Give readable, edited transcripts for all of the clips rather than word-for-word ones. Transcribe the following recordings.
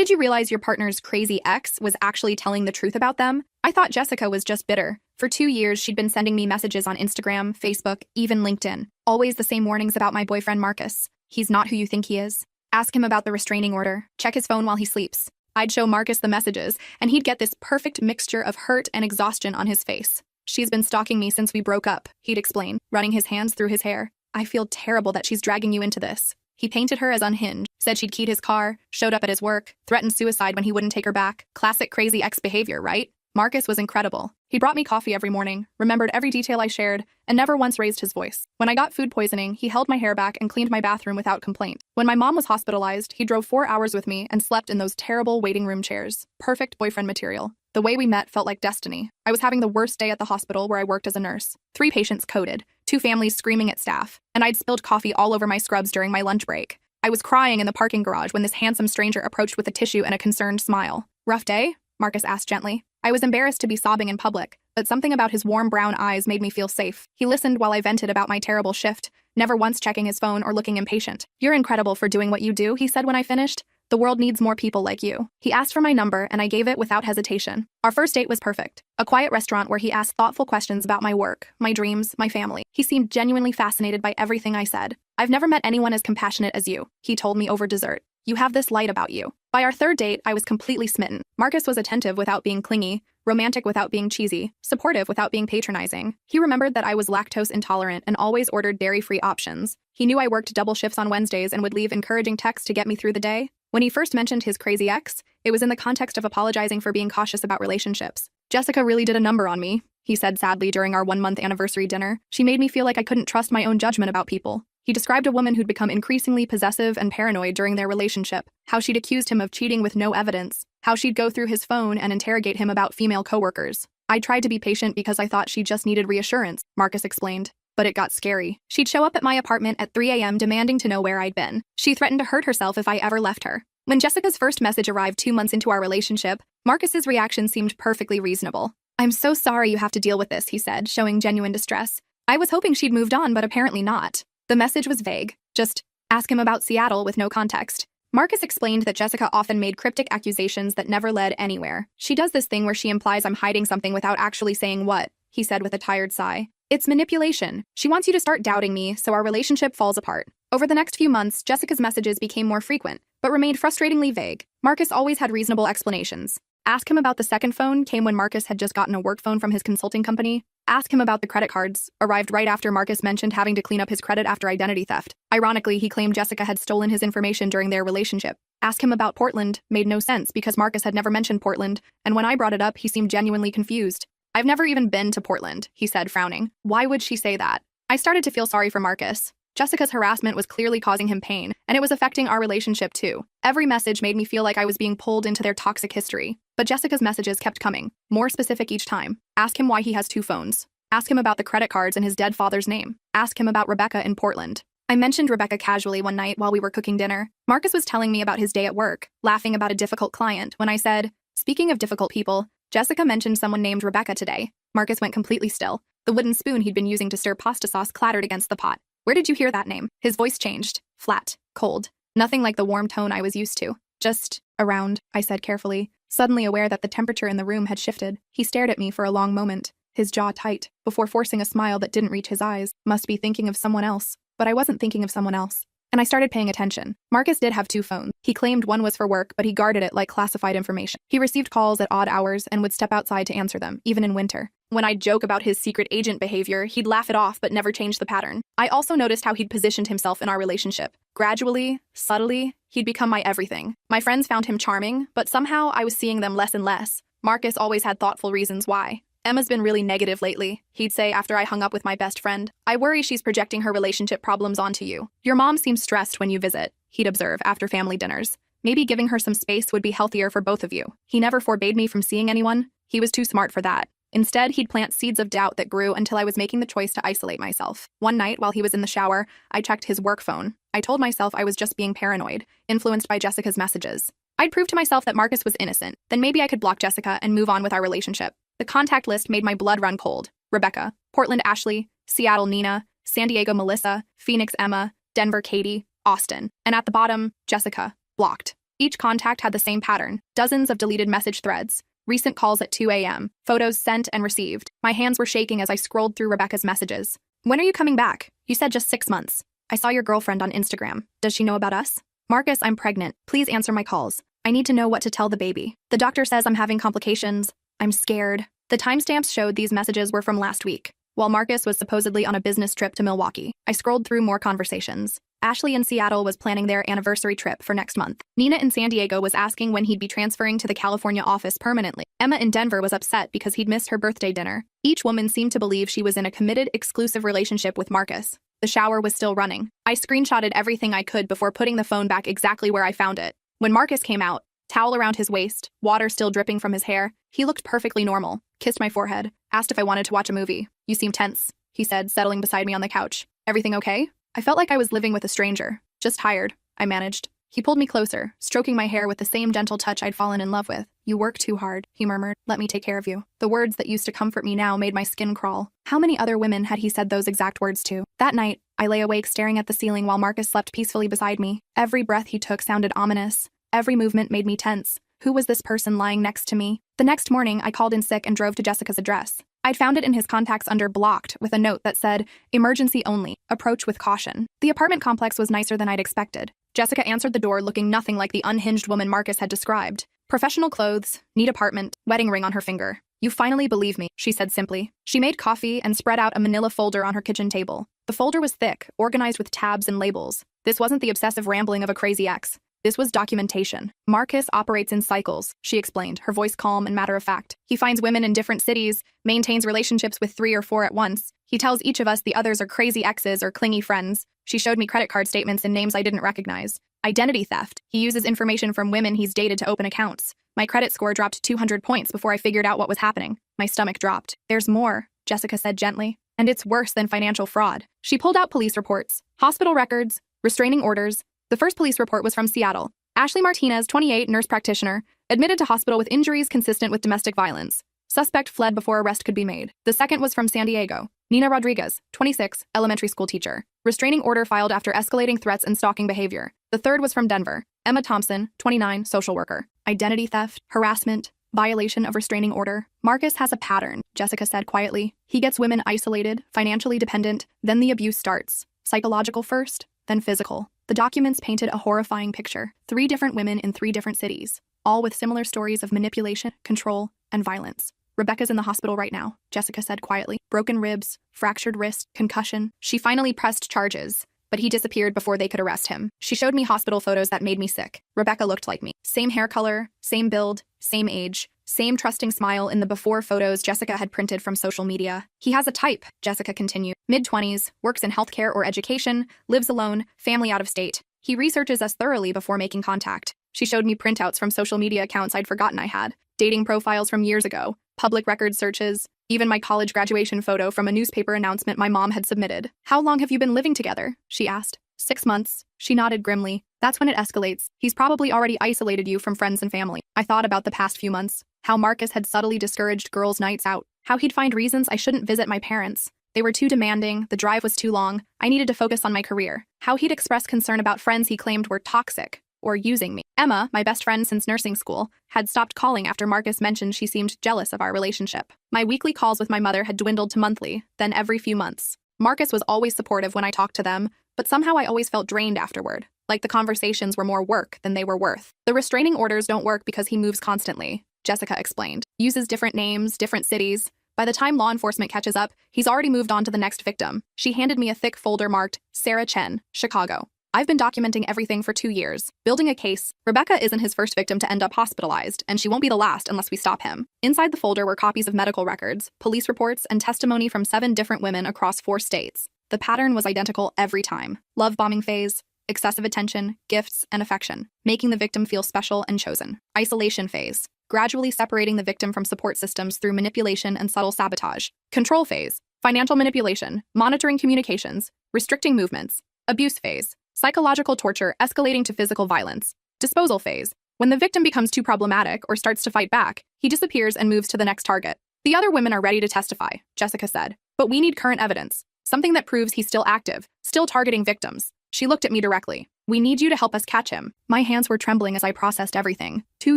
Did you realize your partner's crazy ex was actually telling the truth about them? I thought Jessica was just bitter. For 2 years, she'd been sending me messages on Instagram, Facebook, even LinkedIn. Always the same warnings about my boyfriend Marcus. He's not who you think he is. Ask him about the restraining order. Check his phone while he sleeps. I'd show Marcus the messages, and he'd get this perfect mixture of hurt and exhaustion on his face. She's been stalking me since we broke up, he'd explain, running his hands through his hair. I feel terrible that she's dragging you into this. He painted her as unhinged, said she'd keyed his car, showed up at his work, threatened suicide when he wouldn't take her back. Classic crazy ex behavior, right? Marcus was incredible. He brought me coffee every morning, remembered every detail I shared, and never once raised his voice. When I got food poisoning, he held my hair back and cleaned my bathroom without complaint. When my mom was hospitalized, he drove 4 hours with me and slept in those terrible waiting room chairs. Perfect boyfriend material. The way we met felt like destiny. I was having the worst day at the hospital where I worked as a nurse. 3 patients coded, 2 families screaming at staff, and I'd spilled coffee all over my scrubs during my lunch break. I was crying in the parking garage when this handsome stranger approached with a tissue and a concerned smile. Rough day? Marcus asked gently. I was embarrassed to be sobbing in public, but something about his warm brown eyes made me feel safe. He listened while I vented about my terrible shift, never once checking his phone or looking impatient. You're incredible for doing what you do, he said when I finished. The world needs more people like you. He asked for my number, and I gave it without hesitation. Our first date was perfect. A quiet restaurant where he asked thoughtful questions about my work, my dreams, my family. He seemed genuinely fascinated by everything I said. I've never met anyone as compassionate as you, he told me over dessert. You have this light about you. By our third date, I was completely smitten. Marcus was attentive without being clingy, romantic without being cheesy, supportive without being patronizing. He remembered that I was lactose intolerant and always ordered dairy-free options. He knew I worked double shifts on Wednesdays and would leave encouraging texts to get me through the day. When he first mentioned his crazy ex, it was in the context of apologizing for being cautious about relationships. Jessica really did a number on me, he said sadly during our 1-month anniversary dinner. She made me feel like I couldn't trust my own judgment about people. He described a woman who'd become increasingly possessive and paranoid during their relationship, how she'd accused him of cheating with no evidence, how she'd go through his phone and interrogate him about female coworkers. I tried to be patient because I thought she just needed reassurance, Marcus explained. But it got scary. She'd show up at my apartment at 3 a.m. demanding to know where I'd been. She threatened to hurt herself if I ever left her. When Jessica's first message arrived 2 months into our relationship, Marcus's reaction seemed perfectly reasonable. I'm so sorry you have to deal with this, he said, showing genuine distress. I was hoping she'd moved on, but apparently not. The message was vague. Just ask him about Seattle with no context. Marcus explained that Jessica often made cryptic accusations that never led anywhere. She does this thing where she implies I'm hiding something without actually saying what, he said with a tired sigh. It's manipulation. She wants you to start doubting me, so our relationship falls apart. Over the next few months, Jessica's messages became more frequent, but remained frustratingly vague. Marcus always had reasonable explanations. Ask him about the second phone came when Marcus had just gotten a work phone from his consulting company. Ask him about the credit cards, arrived right after Marcus mentioned having to clean up his credit after identity theft. Ironically, he claimed Jessica had stolen his information during their relationship. Ask him about Portland made no sense because Marcus had never mentioned Portland, and when I brought it up, he seemed genuinely confused. I've never even been to Portland, he said, frowning. Why would she say that? I started to feel sorry for Marcus. Jessica's harassment was clearly causing him pain, and it was affecting our relationship too. Every message made me feel like I was being pulled into their toxic history. But Jessica's messages kept coming, more specific each time. Ask him why he has 2 phones. Ask him about the credit cards and his dead father's name. Ask him about Rebecca in Portland. I mentioned Rebecca casually one night while we were cooking dinner. Marcus was telling me about his day at work, laughing about a difficult client, when I said, speaking of difficult people, Jessica mentioned someone named Rebecca today. Marcus went completely still. The wooden spoon he'd been using to stir pasta sauce clattered against the pot. Where did you hear that name? His voice changed. Flat. Cold. Nothing like the warm tone I was used to. Just around, I said carefully, suddenly aware that the temperature in the room had shifted. He stared at me for a long moment, his jaw tight, before forcing a smile that didn't reach his eyes. Must be thinking of someone else. But I wasn't thinking of someone else. And I started paying attention. Marcus did have 2 phones. He claimed one was for work, but he guarded it like classified information. He received calls at odd hours and would step outside to answer them, even in winter. When I'd joke about his secret agent behavior, he'd laugh it off but never change the pattern. I also noticed how he'd positioned himself in our relationship. Gradually, subtly, he'd become my everything. My friends found him charming, but somehow I was seeing them less and less. Marcus always had thoughtful reasons why. Emma's been really negative lately, he'd say after I hung up with my best friend. I worry she's projecting her relationship problems onto you. Your mom seems stressed when you visit, he'd observe after family dinners. Maybe giving her some space would be healthier for both of you. He never forbade me from seeing anyone. He was too smart for that. Instead, he'd plant seeds of doubt that grew until I was making the choice to isolate myself. One night, while he was in the shower, I checked his work phone. I told myself I was just being paranoid, influenced by Jessica's messages. I'd proved to myself that Marcus was innocent. Then maybe I could block Jessica and move on with our relationship. The contact list made my blood run cold. Rebecca, Portland Ashley, Seattle Nina, San Diego Melissa, Phoenix Emma, Denver Katie, Austin. And at the bottom, Jessica, blocked. Each contact had the same pattern, dozens of deleted message threads, recent calls at 2 a.m., photos sent and received. My hands were shaking as I scrolled through Rebecca's messages. When are you coming back? You said just 6 months. I saw your girlfriend on Instagram. Does she know about us? Marcus, I'm pregnant. Please answer my calls. I need to know what to tell the baby. The doctor says I'm having complications. I'm scared. The timestamps showed these messages were from last week, while Marcus was supposedly on a business trip to Milwaukee. I scrolled through more conversations. Ashley in Seattle was planning their anniversary trip for next month. Nina in San Diego was asking when he'd be transferring to the California office permanently. Emma in Denver was upset because he'd missed her birthday dinner. Each woman seemed to believe she was in a committed, exclusive relationship with Marcus. The shower was still running. I screenshotted everything I could before putting the phone back exactly where I found it. When Marcus came out, towel around his waist, water still dripping from his hair, he looked perfectly normal, kissed my forehead, asked if I wanted to watch a movie. You seem tense, he said, settling beside me on the couch. Everything okay? I felt like I was living with a stranger. Just tired, I managed. He pulled me closer, stroking my hair with the same gentle touch I'd fallen in love with. You work too hard, he murmured. Let me take care of you. The words that used to comfort me now made my skin crawl. How many other women had he said those exact words to? That night, I lay awake staring at the ceiling while Marcus slept peacefully beside me. Every breath he took sounded ominous. Every movement made me tense. Who was this person lying next to me? The next morning, I called in sick and drove to Jessica's address. I'd found it in his contacts under blocked with a note that said, emergency only, approach with caution. The apartment complex was nicer than I'd expected. Jessica answered the door looking nothing like the unhinged woman Marcus had described. Professional clothes, neat apartment, wedding ring on her finger. You finally believe me, she said simply. She made coffee and spread out a manila folder on her kitchen table. The folder was thick, organized with tabs and labels. This wasn't the obsessive rambling of a crazy ex. This was documentation. Marcus operates in cycles, she explained, her voice calm and matter-of-fact. He finds women in different cities, maintains relationships with 3 or 4 at once. He tells each of us the others are crazy exes or clingy friends. She showed me credit card statements and names I didn't recognize. Identity theft. He uses information from women he's dated to open accounts. My credit score dropped 200 points before I figured out what was happening. My stomach dropped. There's more, Jessica said gently. And it's worse than financial fraud. She pulled out police reports, hospital records, restraining orders. The first police report was from Seattle. Ashley Martinez, 28, nurse practitioner, admitted to hospital with injuries consistent with domestic violence. Suspect fled before arrest could be made. The second was from San Diego. Nina Rodriguez, 26, elementary school teacher. Restraining order filed after escalating threats and stalking behavior. The third was from Denver. Emma Thompson, 29, social worker. Identity theft, harassment, violation of restraining order. Marcus has a pattern, Jessica said quietly. He gets women isolated, financially dependent, then the abuse starts. Psychological first, then physical. The documents painted a horrifying picture. 3 different women in 3 different cities, all with similar stories of manipulation, control, and violence. Rebecca's in the hospital right now, Jessica said quietly. Broken ribs, fractured wrist, concussion. She finally pressed charges, but he disappeared before they could arrest him. She showed me hospital photos that made me sick. Rebecca looked like me. Same hair color, same build, same age, same trusting smile in the before photos Jessica had printed from social media. He has a type, Jessica continued. Mid-20s, works in healthcare or education, lives alone, family out of state. He researches us thoroughly before making contact. She showed me printouts from social media accounts I'd forgotten I had, dating profiles from years ago, public record searches, even my college graduation photo from a newspaper announcement my mom had submitted. How long have you been living together? She asked. 6 months. She nodded grimly. That's when it escalates. He's probably already isolated you from friends and family. I thought about the past few months, how Marcus had subtly discouraged girls' nights out, how he'd find reasons I shouldn't visit my parents. They were too demanding, the drive was too long, I needed to focus on my career. How he'd express concern about friends he claimed were toxic or using me. Emma, my best friend since nursing school, had stopped calling after Marcus mentioned she seemed jealous of our relationship. My weekly calls with my mother had dwindled to monthly, then every few months. Marcus was always supportive when I talked to them, but somehow I always felt drained afterward, like the conversations were more work than they were worth. The restraining orders don't work because he moves constantly, Jessica explained. Uses different names, different cities. By the time law enforcement catches up, he's already moved on to the next victim. She handed me a thick folder marked Sarah Chen, Chicago. I've been documenting everything for 2 years, building a case. Rebecca isn't his first victim to end up hospitalized, and she won't be the last unless we stop him. Inside the folder were copies of medical records, police reports, and testimony from 7 different women across 4 states. The pattern was identical every time. Love bombing phase, excessive attention, gifts, and affection, making the victim feel special and chosen. Isolation phase, gradually separating the victim from support systems through manipulation and subtle sabotage. Control phase, financial manipulation, monitoring communications, restricting movements. Abuse phase, psychological torture escalating to physical violence. Disposal phase, when the victim becomes too problematic or starts to fight back, he disappears and moves to the next target. The other women are ready to testify, Jessica said, but we need current evidence, something that proves he's still active, still targeting victims. She looked at me directly. We need you to help us catch him. My hands were trembling as I processed everything. 2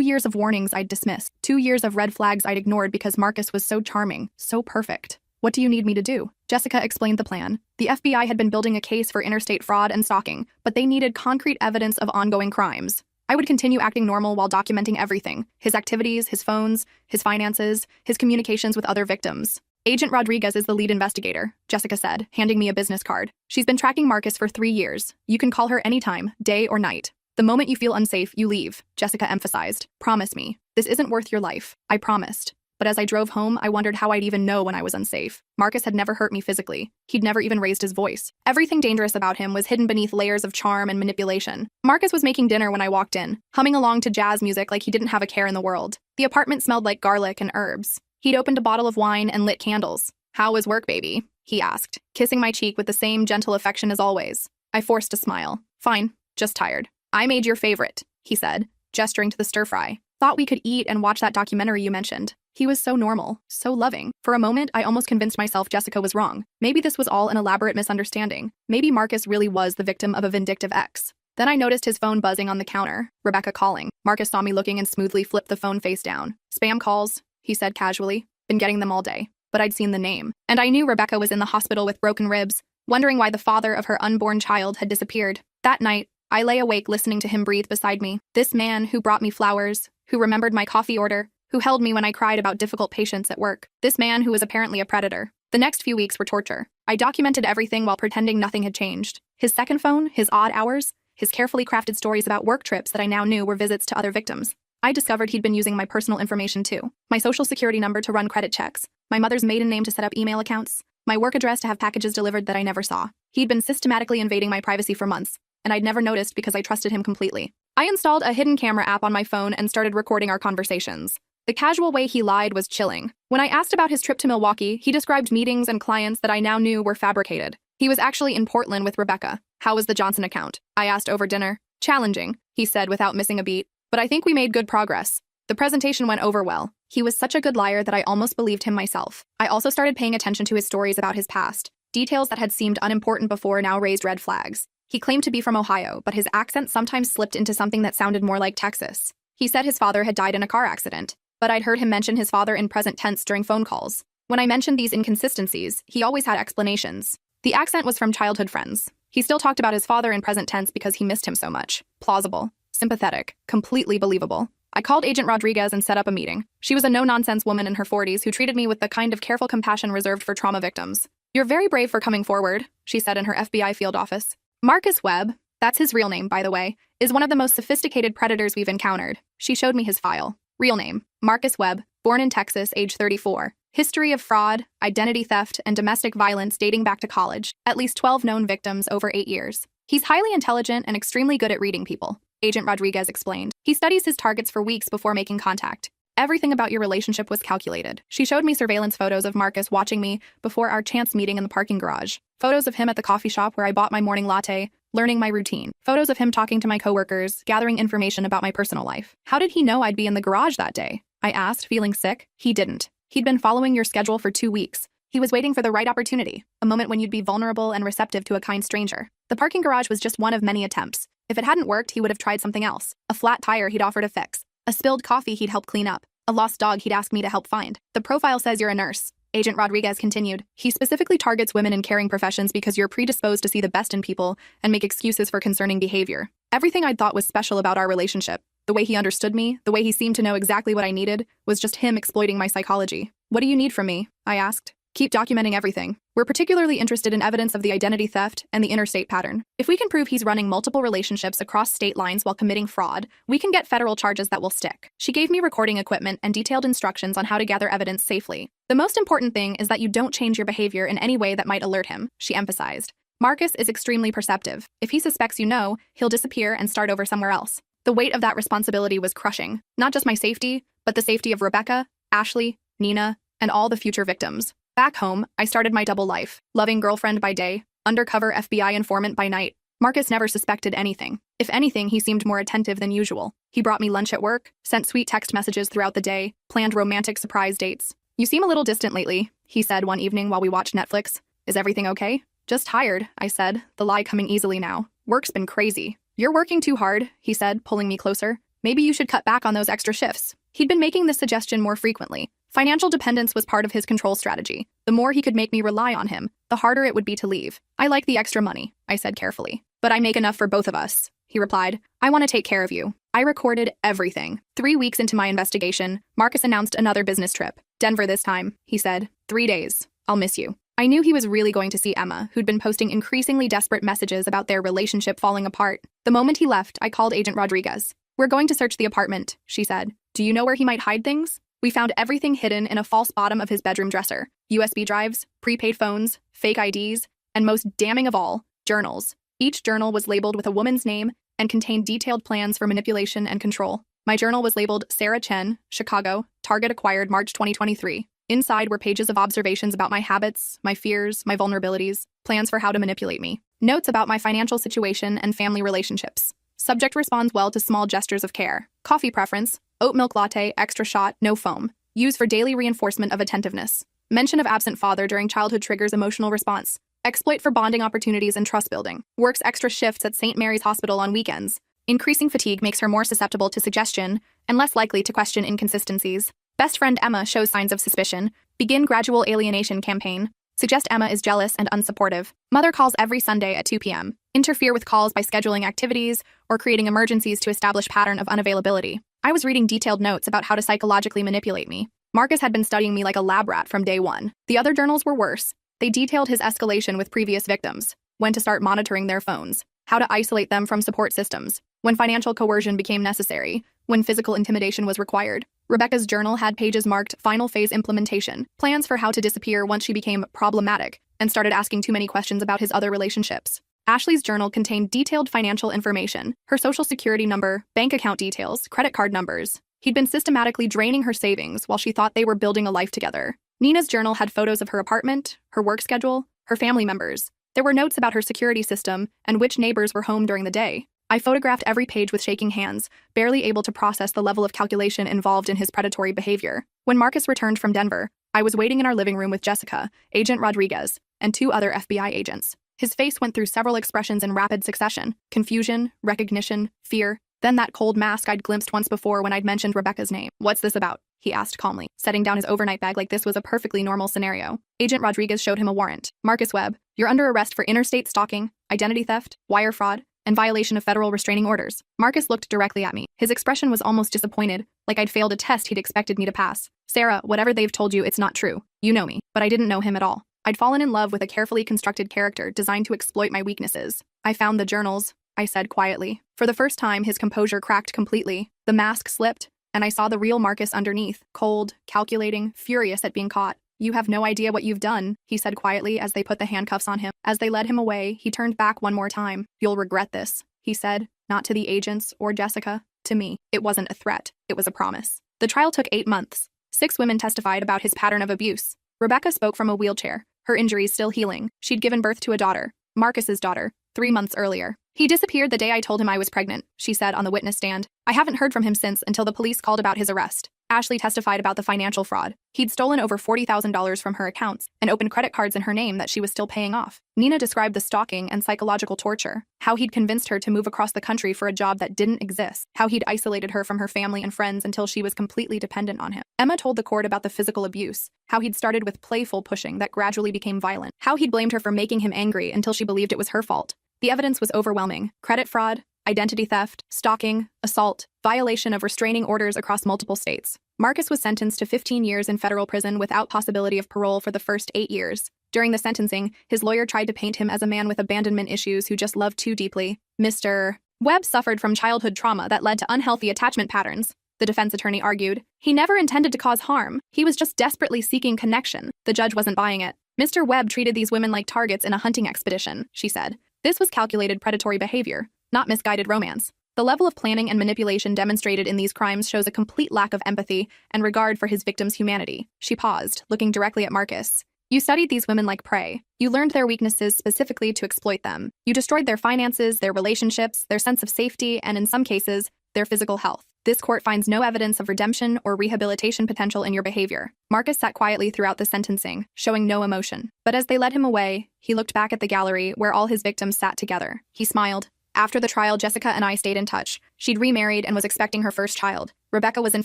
years of warnings I'd dismissed. 2 years of red flags I'd ignored because Marcus was so charming, so perfect. What do you need me to do? Jessica explained the plan. The FBI had been building a case for interstate fraud and stalking, but they needed concrete evidence of ongoing crimes. I would continue acting normal while documenting everything: his activities, his phones, his finances, his communications with other victims. Agent Rodriguez is the lead investigator, Jessica said, handing me a business card. She's been tracking Marcus for 3 years. You can call her anytime, day or night. The moment you feel unsafe, you leave, Jessica emphasized. Promise me. This isn't worth your life. I promised. But as I drove home, I wondered how I'd even know when I was unsafe. Marcus had never hurt me physically. He'd never even raised his voice. Everything dangerous about him was hidden beneath layers of charm and manipulation. Marcus was making dinner when I walked in, humming along to jazz music like he didn't have a care in the world. The apartment smelled like garlic and herbs. He'd opened a bottle of wine and lit candles. "How was work, baby?" he asked, kissing my cheek with the same gentle affection as always. I forced a smile. "Fine, just tired." "I made your favorite," he said, gesturing to the stir-fry. "Thought we could eat and watch that documentary you mentioned." He was so normal, so loving. For a moment, I almost convinced myself Jessica was wrong. Maybe this was all an elaborate misunderstanding. Maybe Marcus really was the victim of a vindictive ex. Then I noticed his phone buzzing on the counter, Rebecca calling. Marcus saw me looking and smoothly flipped the phone face down. "Spam calls," he said casually. "Been getting them all day." But I'd seen the name. And I knew Rebecca was in the hospital with broken ribs, wondering why the father of her unborn child had disappeared. That night, I lay awake listening to him breathe beside me. This man who brought me flowers, who remembered my coffee order, who held me when I cried about difficult patients at work. This man who was apparently a predator. The next few weeks were torture. I documented everything while pretending nothing had changed. His second phone, his odd hours, his carefully crafted stories about work trips that I now knew were visits to other victims. I discovered he'd been using my personal information too. My social security number to run credit checks, my mother's maiden name to set up email accounts, my work address to have packages delivered that I never saw. He'd been systematically invading my privacy for months, and I'd never noticed because I trusted him completely. I installed a hidden camera app on my phone and started recording our conversations. The casual way he lied was chilling. When I asked about his trip to Milwaukee, he described meetings and clients that I now knew were fabricated. He was actually in Portland with Rebecca. "How was the Johnson account?" I asked over dinner. "Challenging," he said without missing a beat. "But I think we made good progress. The presentation went over well." He was such a good liar that I almost believed him myself. I also started paying attention to his stories about his past. Details that had seemed unimportant before now raised red flags. He claimed to be from Ohio, but his accent sometimes slipped into something that sounded more like Texas. He said his father had died in a car accident, but I'd heard him mention his father in present tense during phone calls. When I mentioned these inconsistencies, he always had explanations. The accent was from childhood friends. He still talked about his father in present tense because he missed him so much. Plausible, sympathetic, completely believable. I called Agent Rodriguez and set up a meeting. She was a no-nonsense woman in her 40s who treated me with the kind of careful compassion reserved for trauma victims. "You're very brave for coming forward," she said in her FBI field office. "Marcus Webb, that's his real name, by the way, is one of the most sophisticated predators we've encountered." She showed me his file. Real name: Marcus Webb, born in Texas, age 34. History of fraud, identity theft, and domestic violence dating back to college. At least 12 known victims over 8 years. He's highly intelligent and extremely good at reading people, Agent Rodriguez explained. He studies his targets for weeks before making contact. Everything about your relationship was calculated. She showed me surveillance photos of Marcus watching me before our chance meeting in the parking garage. Photos of him at the coffee shop where I bought my morning latte, learning my routine. Photos of him talking to my coworkers, gathering information about my personal life. "How did he know I'd be in the garage that day?" I asked, feeling sick. "He didn't. He'd been following your schedule for 2 weeks. He was waiting for the right opportunity, a moment when you'd be vulnerable and receptive to a kind stranger. The parking garage was just one of many attempts. If it hadn't worked, he would have tried something else. A flat tire he'd offer to fix. A spilled coffee he'd help clean up. A lost dog he'd ask me to help find. The profile says you're a nurse," Agent Rodriguez continued. "He specifically targets women in caring professions because you're predisposed to see the best in people and make excuses for concerning behavior. Everything I'd thought was special about our relationship, the way he understood me, the way he seemed to know exactly what I needed, was just him exploiting my psychology." "What do you need from me?" I asked. "Keep documenting everything. We're particularly interested in evidence of the identity theft and the interstate pattern. If we can prove he's running multiple relationships across state lines while committing fraud, we can get federal charges that will stick." She gave me recording equipment and detailed instructions on how to gather evidence safely. "The most important thing is that you don't change your behavior in any way that might alert him," she emphasized. "Marcus is extremely perceptive. If he suspects you know, he'll disappear and start over somewhere else." The weight of that responsibility was crushing. Not just my safety, but the safety of Rebecca, Ashley, Nina, and all the future victims. Back home, I started my double life, loving girlfriend by day, undercover FBI informant by night. Marcus never suspected anything. If anything, he seemed more attentive than usual. He brought me lunch at work, sent sweet text messages throughout the day, planned romantic surprise dates. "You seem a little distant lately," he said one evening while we watched Netflix. "Is everything okay?" "Just tired," I said, the lie coming easily now. "Work's been crazy. "You're working too hard," he said, pulling me closer. "Maybe you should cut back on those extra shifts." He'd been making this suggestion more frequently. Financial dependence was part of his control strategy. The more he could make me rely on him, the harder it would be to leave. "I like the extra money," I said carefully. "But I make enough for both of us," he replied. "I want to take care of you." I recorded everything. 3 weeks into my investigation, Marcus announced another business trip. "Denver this time," he said. 3 days. I'll miss you." I knew he was really going to see Emma, who'd been posting increasingly desperate messages about their relationship falling apart. The moment he left, I called Agent Rodriguez. "We're going to search the apartment," she said. "Do you know where he might hide things?" We found everything hidden in a false bottom of his bedroom dresser. USB drives, prepaid phones, fake IDs, and most damning of all, journals. Each journal was labeled with a woman's name and contained detailed plans for manipulation and control. My journal was labeled Sarah Chen, Chicago, Target acquired March 2023. Inside were pages of observations about my habits, my fears, my vulnerabilities, plans for how to manipulate me, notes about my financial situation and family relationships. Subject responds well to small gestures of care. Coffee preference, oat milk latte, extra shot, no foam. Use for daily reinforcement of attentiveness. Mention of absent father during childhood triggers emotional response. Exploit for bonding opportunities and trust building. Works extra shifts at St. Mary's Hospital on weekends. Increasing fatigue makes her more susceptible to suggestion and less likely to question inconsistencies. Best friend Emma shows signs of suspicion. Begin gradual alienation campaign. Suggest Emma is jealous and unsupportive. Mother calls every Sunday at 2 p.m. Interfere with calls by scheduling activities or creating emergencies to establish pattern of unavailability. I was reading detailed notes about how to psychologically manipulate me. Marcus had been studying me like a lab rat from day one. The other journals were worse. They detailed his escalation with previous victims, when to start monitoring their phones, how to isolate them from support systems, when financial coercion became necessary, when physical intimidation was required. Rebecca's journal had pages marked final phase implementation, plans for how to disappear once she became problematic and started asking too many questions about his other relationships. Ashley's journal contained detailed financial information, her social security number, bank account details, credit card numbers. He'd been systematically draining her savings while she thought they were building a life together. Nina's journal had photos of her apartment, her work schedule, her family members. There were notes about her security system and which neighbors were home during the day. I photographed every page with shaking hands, barely able to process the level of calculation involved in his predatory behavior. When Marcus returned from Denver, I was waiting in our living room with Jessica, Agent Rodriguez, and 2 other FBI agents. His face went through several expressions in rapid succession: confusion, recognition, fear, then that cold mask I'd glimpsed once before when I'd mentioned Rebecca's name. "What's this about?" he asked calmly, setting down his overnight bag like this was a perfectly normal scenario. Agent Rodriguez showed him a warrant. "Marcus Webb, you're under arrest for interstate stalking, identity theft, wire fraud, and violation of federal restraining orders." Marcus looked directly at me. His expression was almost disappointed, like I'd failed a test he'd expected me to pass. "Sarah, whatever they've told you, it's not true. You know me." But I didn't know him at all. I'd fallen in love with a carefully constructed character designed to exploit my weaknesses. "I found the journals," I said quietly. For the first time, his composure cracked completely. The mask slipped, and I saw the real Marcus underneath, cold, calculating, furious at being caught. "You have no idea what you've done," he said quietly as they put the handcuffs on him. As they led him away, he turned back one more time. "You'll regret this," he said, not to the agents or Jessica, to me. It wasn't a threat, it was a promise. The trial took 8 months. 6 women testified about his pattern of abuse. Rebecca spoke from a wheelchair, her injuries still healing. She'd given birth to a daughter, Marcus's daughter, 3 months earlier. "He disappeared the day I told him I was pregnant," she said on the witness stand. "I haven't heard from him since until the police called about his arrest." Ashley testified about the financial fraud. He'd stolen over $40,000 from her accounts and opened credit cards in her name that she was still paying off. Nina described the stalking and psychological torture, how he'd convinced her to move across the country for a job that didn't exist, how he'd isolated her from her family and friends until she was completely dependent on him. Emma told the court about the physical abuse, how he'd started with playful pushing that gradually became violent, how he'd blamed her for making him angry until she believed it was her fault. The evidence was overwhelming: credit fraud, identity theft, stalking, assault, violation of restraining orders across multiple states. Marcus was sentenced to 15 years in federal prison without possibility of parole for the first 8 years. During the sentencing, his lawyer tried to paint him as a man with abandonment issues who just loved too deeply. Mr. Webb suffered from childhood trauma that led to unhealthy attachment patterns, the defense attorney argued. He never intended to cause harm. He was just desperately seeking connection. The judge wasn't buying it. "Mr. Webb treated these women like targets in a hunting expedition," she said. "This was calculated predatory behavior, not misguided romance." The level of planning and manipulation demonstrated in these crimes shows a complete lack of empathy and regard for his victim's humanity. She paused, looking directly at Marcus. "You studied these women like prey. You learned their weaknesses specifically to exploit them. You destroyed their finances, their relationships, their sense of safety, and in some cases, their physical health. This court finds no evidence of redemption or rehabilitation potential in your behavior." Marcus sat quietly throughout the sentencing, showing no emotion. But as they led him away, he looked back at the gallery where all his victims sat together. He smiled. After the trial, Jessica and I stayed in touch. She'd remarried and was expecting her first child. Rebecca was in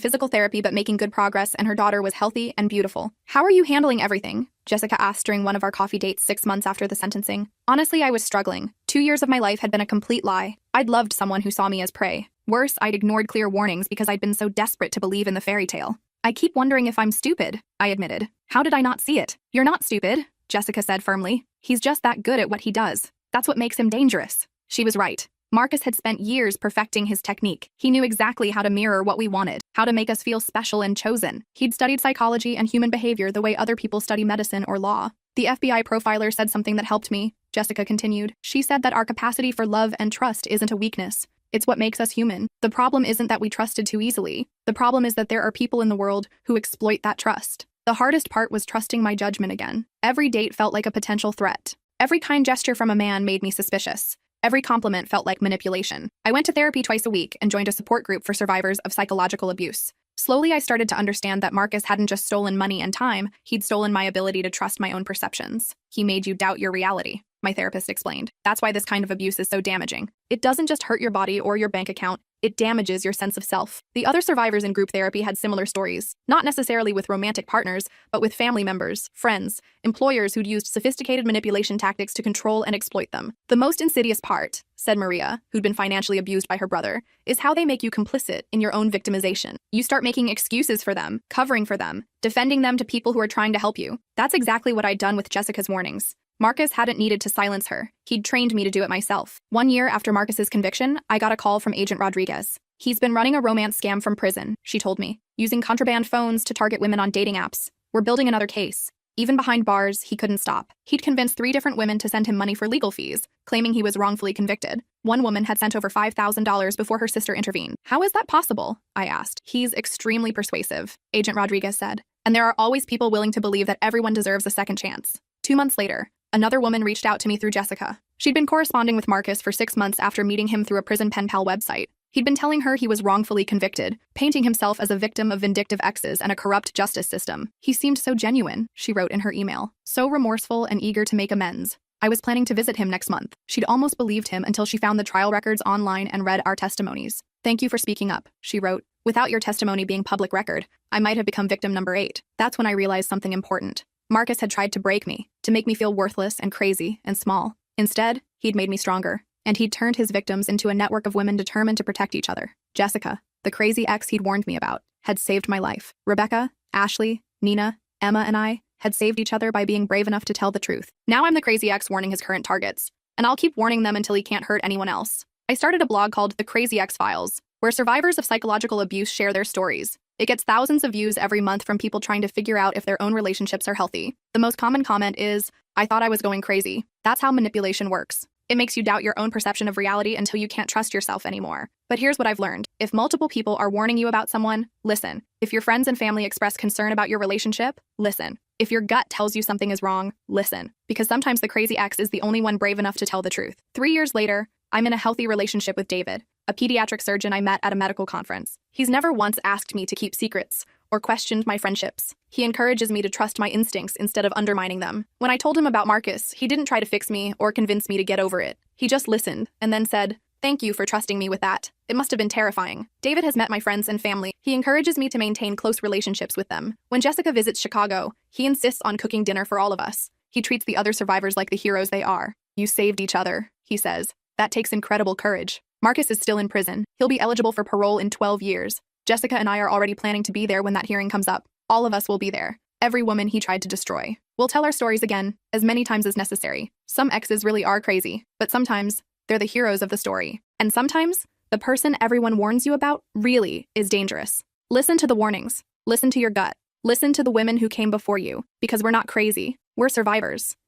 physical therapy but making good progress, and her daughter was healthy and beautiful. "How are you handling everything?" Jessica asked during one of our coffee dates 6 months after the sentencing. "Honestly, I was struggling. 2 years of my life had been a complete lie. I'd loved someone who saw me as prey. Worse, I'd ignored clear warnings because I'd been so desperate to believe in the fairy tale. I keep wondering if I'm stupid," I admitted. "How did I not see it?" "You're not stupid," Jessica said firmly. "He's just that good at what he does. That's what makes him dangerous." She was right. Marcus had spent years perfecting his technique. He knew exactly how to mirror what we wanted, how to make us feel special and chosen. He'd studied psychology and human behavior the way other people study medicine or law. "The FBI profiler said something that helped me," Jessica continued. "She said that our capacity for love and trust isn't a weakness. It's what makes us human. The problem isn't that we trusted too easily. The problem is that there are people in the world who exploit that trust." The hardest part was trusting my judgment again. Every date felt like a potential threat. Every kind gesture from a man made me suspicious. Every compliment felt like manipulation. I went to therapy twice a week and joined a support group for survivors of psychological abuse. Slowly, I started to understand that Marcus hadn't just stolen money and time, he'd stolen my ability to trust my own perceptions. "He made you doubt your reality," my therapist explained. "That's why this kind of abuse is so damaging. It doesn't just hurt your body or your bank account, it damages your sense of self." The other survivors in group therapy had similar stories, not necessarily with romantic partners, but with family members, friends, employers who'd used sophisticated manipulation tactics to control and exploit them. "The most insidious part," said Maria, who'd been financially abused by her brother, "is how they make you complicit in your own victimization. You start making excuses for them, covering for them, defending them to people who are trying to help you." That's exactly what I'd done with Jessica's warnings. Marcus hadn't needed to silence her. He'd trained me to do it myself. 1 year after Marcus's conviction, I got a call from Agent Rodriguez. "He's been running a romance scam from prison," she told me, "using contraband phones to target women on dating apps. We're building another case." Even behind bars, he couldn't stop. He'd convinced 3 different women to send him money for legal fees, claiming he was wrongfully convicted. One woman had sent over $5,000 before her sister intervened. "How is that possible?" I asked. "He's extremely persuasive," Agent Rodriguez said. "And there are always people willing to believe that everyone deserves a second chance." 2 months later, another woman reached out to me through Jessica. She'd been corresponding with Marcus for 6 months after meeting him through a prison pen pal website. He'd been telling her he was wrongfully convicted, painting himself as a victim of vindictive exes and a corrupt justice system. "He seemed so genuine," she wrote in her email, "so remorseful and eager to make amends. I was planning to visit him next month." She'd almost believed him until she found the trial records online and read our testimonies. "Thank you for speaking up," she wrote. "Without your testimony being public record, I might have become victim number 8. That's when I realized something important. Marcus had tried to break me, to make me feel worthless and crazy and small. Instead, he'd made me stronger, and he'd turned his victims into a network of women determined to protect each other. Jessica, the crazy ex he'd warned me about, had saved my life. Rebecca, Ashley, Nina, Emma, and I had saved each other by being brave enough to tell the truth. Now I'm the crazy ex warning his current targets, and I'll keep warning them until he can't hurt anyone else. I started a blog called The Crazy Ex Files, where survivors of psychological abuse share their stories. It gets thousands of views every month from people trying to figure out if their own relationships are healthy. The most common comment is, "I thought I was going crazy." That's how manipulation works. It makes you doubt your own perception of reality until you can't trust yourself anymore. But here's what I've learned. If multiple people are warning you about someone, listen. If your friends and family express concern about your relationship, listen. If your gut tells you something is wrong, listen. Because sometimes the crazy ex is the only one brave enough to tell the truth. 3 years later, I'm in a healthy relationship with David, a pediatric surgeon I met at a medical conference. He's never once asked me to keep secrets or questioned my friendships. He encourages me to trust my instincts instead of undermining them. When I told him about Marcus, he didn't try to fix me or convince me to get over it. He just listened and then said, "Thank you for trusting me with that. It must have been terrifying." David has met my friends and family. He encourages me to maintain close relationships with them. When Jessica visits Chicago, he insists on cooking dinner for all of us. He treats the other survivors like the heroes they are. "You saved each other," he says. That takes incredible courage. Marcus is still in prison. He'll be eligible for parole in 12 years. Jessica and I are already planning to be there when that hearing comes up. All of us will be there. Every woman he tried to destroy. We'll tell our stories again, as many times as necessary. Some exes really are crazy, but sometimes they're the heroes of the story. And sometimes the person everyone warns you about really is dangerous. Listen to the warnings. Listen to your gut. Listen to the women who came before you, because we're not crazy. We're survivors.